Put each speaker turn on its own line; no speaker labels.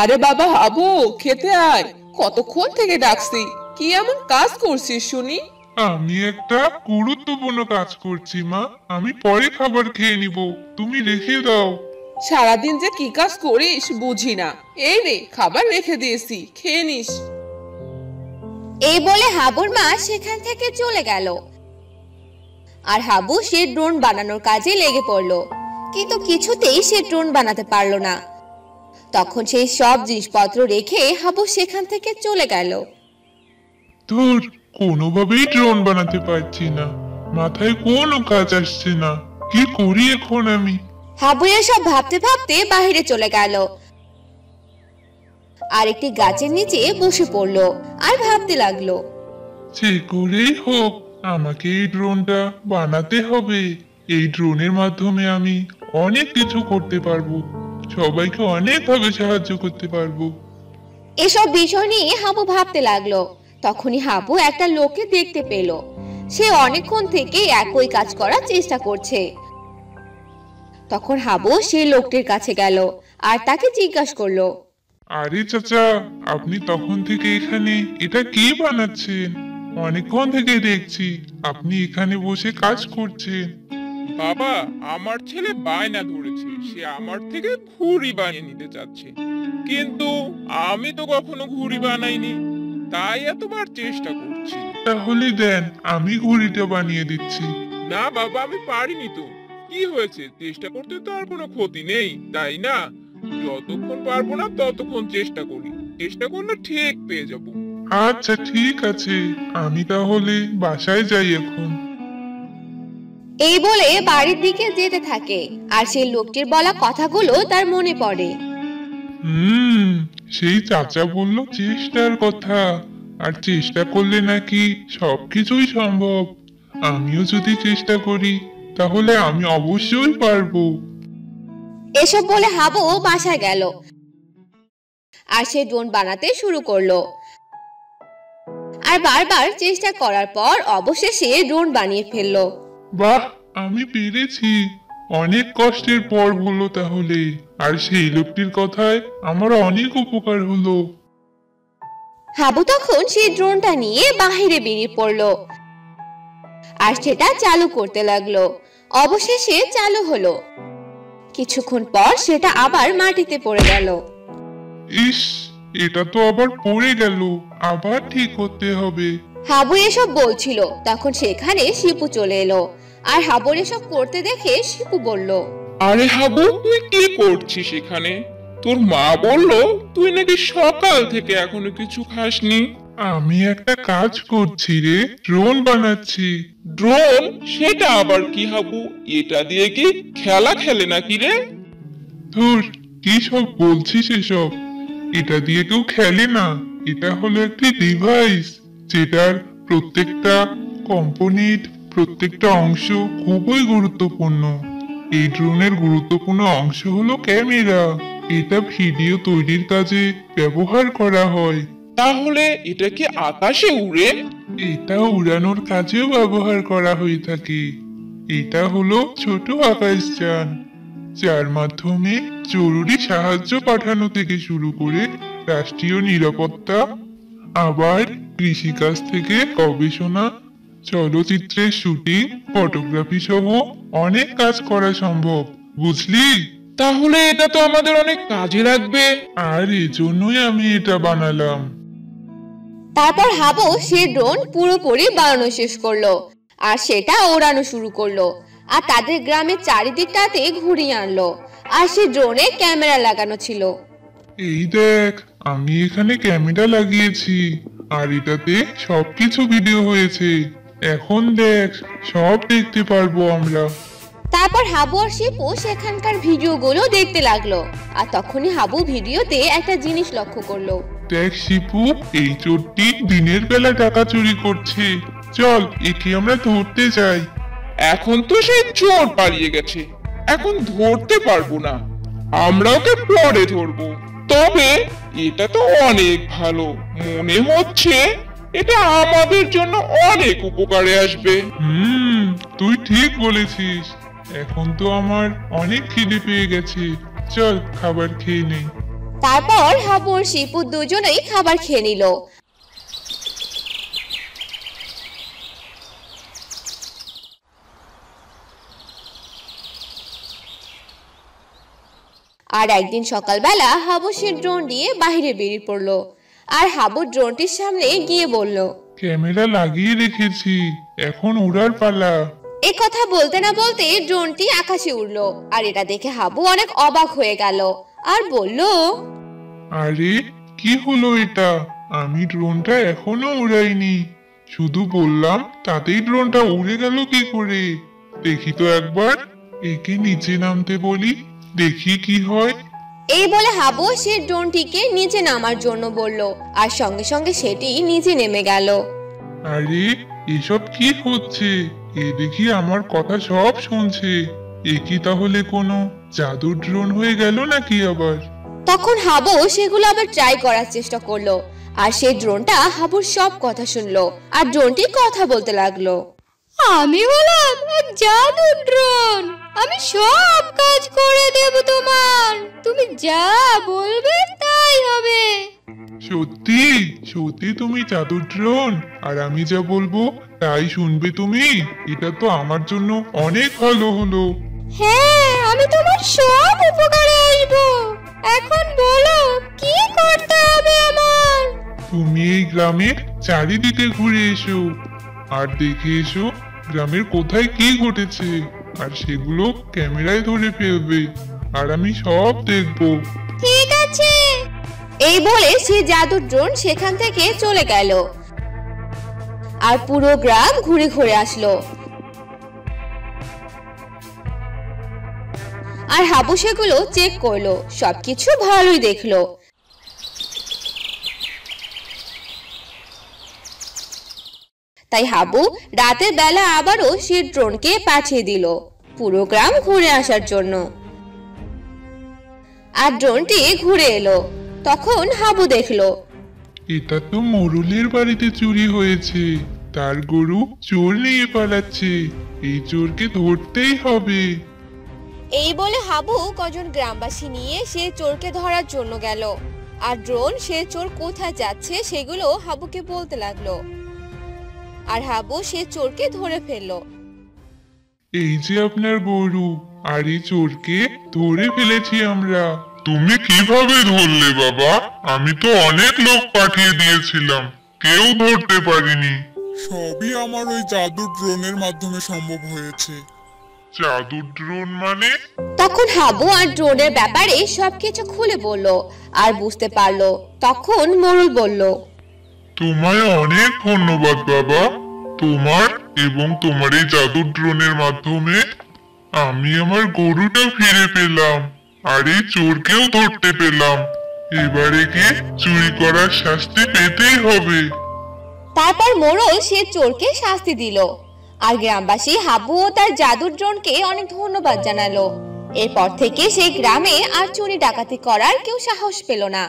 আরে বাবা হাবু, খেতে আয়। কতক্ষণ থেকে ডাকছি, কি এমন কাজ করছিস শুনি?
আমি একটা গুরুত্বপূর্ণ কাজ করছি মা। আমি পরে খাবার খেয়ে নিব, তুমি রেখে দাও।
সারাদিন যে কি কাজ করিস বুঝি না। এই রে, খাবার রেখে দিয়েছি, খেয়ে নিস।
এই বলে হাবুর মা সেখান থেকে চলে গেল। আর হাবু সে ড্রোন বানানোর কাজে লেগে পড়লো, কিন্তু কিছুতেই সে ড্রোন বানাতে পারলো না। তখন সেই সব জিনিসপত্র রেখে হাবু সেখান থেকে চলে গেল।
ধুর, কোনোভাবেই ড্রোন বানাতে পারছি না, মাথায় কোনো কাজ আসছে না। কি করি এখন আমি?
হাবু এসব ভাবতে ভাবতে বাহিরে চলে গেল আর একটি গাছের নিচে বসে পড়লো আর ভাবতে লাগলো।
যে করেই হোক আমাকে এই ড্রোনটা বানাতে হবে। এই ড্রোনের মাধ্যমে আমি অনেক কিছু করতে পারবো, সবাইকে অনেকভাবে সাহায্য করতে পারবো।
এসব বিষয় নিয়ে হাবু ভাবতে লাগলো। তখনই হাবু একটা লোককে দেখতে পেল। সে অনেকক্ষণ থেকে একই কাজ করার চেষ্টা করছে। তখন হাবু সেই লোকটির কাছে গেল আর তাকে জিজ্ঞাসা করলো।
আরে চাচা, আপনি তখন থেকে এখানে এটা কি বানাচ্ছেন? অনেকক্ষণ থেকে দেখছি আপনি এখানে বসে কাজ করছেন।
বাবা, আমার ছেলে বায়না ধরেছে, সে আমার থেকে ঘুড়ি বানিয়ে নিতে চাচ্ছে, কিন্তু আমি তো কখনো ঘুড়ি বানাইনি, তাই এতবার চেষ্টা করছি।
তাহলে দেন, আমি ঘড়িটা বানিয়ে দিচ্ছি।
না বাবা, আমি পারিনি তো। কি হয়েছে, চেষ্টা করতে তো আর কোনো ক্ষতি নেই, তাই না? যতক্ষণ পারবো না ততক্ষণ চেষ্টা করি, চেষ্টা করলে ঠিক পেয়ে যাব।
আচ্ছা ঠিক আছে, আমি তাহলে বাসায় যাই এখন।
এই বলে বাড়ির দিকে যেতে থাকে আর সেই লোকটির বলা কথাগুলো তার মনে পড়ে।
হুম, সেই চাচা বলল চেষ্টার কথা, আর চেষ্টা করলে নাকি সবকিছুই সম্ভব। আমিও যদি চেষ্টা করি তাহলে আমি অবশ্যই পারবো।
এসব বলে হাবু বাসায় গেল আর সে ড্রোন বানাতে শুরু করলো। আর বারবার চেষ্টা করার পর অবশেষে ড্রোন বানিয়ে ফেললো।
বাহ, আমি পেরেছি। অনেক কষ্টের পর হলো তাহলে। আর সেই লোকটির কথায় আমার অনেক উপকার হলো।
হাবু তখন সেই ড্রোনটা নিয়ে বাহিরে বেরিয়ে পড়লো আর সেটা চালু করতে লাগলো। অবশেষে চালু হলো। কিছুক্ষণ পর সেটা আবার মাটিতে পড়ে গেল।
ইস, এটা তো আবার পড়ে গেল, আবার ঠিক করতে হবে।
হাবু এসব বলছিল, তখন সেখানে শিপু চলে এলো আর হাবুর এসব করতে দেখে শিপু বলল।
আরে হাবু, তুই কি করছিস এখানে? তোর মা বললো তুই নাকি সকাল থেকে এখনো কিছু খাসনি।
আমি একটা কাজ করছি রে, ড্রোন বানাচ্ছি।
ড্রোন? সেটা আবার কি হাবু? এটা দিয়ে কি খেলা খেলে নাকি রে?
ধুর, কি সব বলছিস এসব? এটা দিয়ে কেউ খেলে না। এটা হলো একটি ডিভাইস, যেটার প্রত্যেকটা কম্পোনেন্ট, প্রত্যেকটা অংশ খুবই গুরুত্বপূর্ণ। এই ড্রোনের গুরুত্বপূর্ণ অংশ হলো ক্যামেরা। এটা ভিডিও তৈরির কাজে ব্যবহার করা হয়।
তাহলে এটা কি আকাশে উড়ে?
এটা উড়ানোর কাজেও ব্যবহার করা হয়ে থাকে। এটা হলো ছোট আকাশযান, যার মাধ্যমে জরুরি সাহায্য পাঠানো থেকে শুরু করে রাষ্ট্রীয় নিরাপত্তা, আবার কৃষিকাজ থেকে গবেষণা, চলচ্চিত্রের শুটিং, ফটোগ্রাফি সহ অনেক কাজ করা সম্ভব, বুঝলি?
তাহলে এটা তো আমাদের অনেক কাজে লাগবে।
আর এজন্যই আমি এটা বানালাম।
তারপর হাবু সে ড্রোন পুরোপুরি বানানো শেষ করলো আর সেটা ওড়ানো শুরু করলো আর তাদের গ্রামের চারিদিকটাতে ঘুরিয়ে আনলো। আর সে ড্রোনে ক্যামেরা লাগানো ছিল।
এই দেখ, আমি এখানে ক্যামেরা লাগিয়েছি আর এটাতে সবকিছু ভিডিও হয়েছে। এখন দেখ, সব দেখতে পারবো আমরা।
তারপর হাবু আর শিপু সেখানকার ভিডিওগুলো দেখতে লাগলো আর তখনই হাবু ভিডিওতে একটা জিনিস লক্ষ্য করলো।
দেখ শিপু, এই চোরটি দিনের বেলা টাকা চুরি করছে। চল, একে আমরা ধরতে যাই।
এখন তো সেই চোর পালিয়ে গেছে, এখন ধরতে পারবো না, আমরা ওকে পরে ধরবো। তবে এটা তো অনেক ভালো, মনে হচ্ছে এটা আমাদের জন্য অনেক উপকারে আসবে।
তুই ঠিক বলেছিস। এখন তো আমার অনেক খিদে পেয়ে গেছে, চল খাবার খেয়ে নেই।
তারপর হাবু আর শিপু দুজনেই খাবার খেয়ে নিল। আর একদিন সকালবেলা হাবু সে ড্রোন দিয়ে বাইরে বেরিয়ে পড়লো। আর হাবু ড্রোনটির সামনে গিয়ে বলল,
ক্যামেরা লাগিয়ে রেখেছি, এখন উড়ার পালা।
এ কথা বলতে না বলতে ড্রোনটি আকাশে উড়লো। আর এটা দেখে হাবু অনেক অবাক হয়ে গেল আর বলল,
আরে কি হলো এটা? আমি ড্রোনটা এখনো উড়াইনি, শুধু বললাম তাতেই ড্রোনটা উড়ে গেল কি করে? দেখি তো একবার, একে নিচে নামতে বলি, দেখি কি হয়।
এই বলে হাবু সে ড্রোনটিকে নিচে নামার জন্য বলল। আর সঙ্গে সঙ্গে সেটি নিচে নেমে গেল।
আরে এসব কি হচ্ছে? এ দেখি আমার কথা সব শুনছে। এ কি তাহলে কোনো জাদুর ড্রোন হয়ে গেল নাকি আবার?
তখন হাবু সেগুলো আবার ট্রাই করার চেষ্টা করলো। আর সেই ড্রোনটা হাবুর সব কথা শুনলো। আর ড্রোনটি কথা বলতে লাগলো,
আমি হলাম এক জাদুর ড্রোন, আমি সব কাজ করে দেব তোমার, তুমি যা বলবে তাই হবে।
সত্যি সত্যি তুমি জাদুর ড্রোন, আর আমি যা বলবো তাই শুনবে তুমি? এটা তো আমার জন্য অনেক ভালো হলো।
হ্যাঁ, আমি তোমার সব উপকারে আসবো। এখন বলো কি করতে হবে আমার?
তুমি এই গ্রামের চারিদিকে ঘুরে এসো আর দেখে এসো গ্রামের কোথায় কি ঘটেছে, আর সেগুলো ক্যামেরায় ধরে ফেলবে, আর আমি সব দেখবো।
ঠিক আছে।
এই বলে সে জাদুর ড্রোন সেখান থেকে চলে গেল। আর পুরো গ্রাম ঘুরে ঘুরে আসলো। আর হাবু সেগুলো চেক করলো, সবকিছু ভালোই দেখলো। তাই হাবু রাতের বেলা আবারও সে ড্রোনকে পাঠিয়ে দিল পুরো গ্রাম ঘুরে আসার জন্য। আর ড্রোনটি ঘুরে এলো। তখন হাবু দেখলো,
এটা তো মোরলের বাড়িতে চুরি হয়েছে, তার গরু চোর নিয়ে পালাচ্ছে, এই চোরকে ধরতেই হবে।
এই বলে হাবু কজন গ্রামবাসী নিয়ে সে চোরকে ধরার জন্য গেল। আর ড্রোন সে চোর কোথায় যাচ্ছে সেগুলো হাবুকে বলতে লাগলো। আর হাবু সে চোরকে ধরে ফেললো।
এই যে আপনার গরু, আর এই চোরকে ধরে ফেলেছি আমরা।
তুমি কিভাবে ধরলে বাবা? আমি তো অনেক লোক পাঠিয়ে দিয়েছিলাম, কেউ ধরতে পারিনি।
সবই আমার ওই জাদুর ড্রোনের মাধ্যমে সম্ভব হয়েছে।
জাদুর ড্রোন মানে?
তখন হাবু আর ড্রোনের ব্যাপারে সবকিছু খুলে বলল আর বুঝতে পারলো। তখন মোরল বলল,
তোমায় অনেক ধন্যবাদ বাবা। তোমার এবং তোমার এই জাদুর ড্রোনের মাধ্যমে আমি আমার গরুটা ফিরে পেলাম, আর এই চোরকেও ধরতে পেলাম। এবারে কি চুরি করার শাস্তি পেতেই হবে।
তারপর মোরল সে চোরকে শাস্তি দিল। আর গ্রামবাসী হাবু ও তার জাদুর ড্রোনকে অনেক ধন্যবাদ জানালো। এরপর থেকে সেই গ্রামে আর চুরি ডাকাতি করার কেউ সাহস পেল না।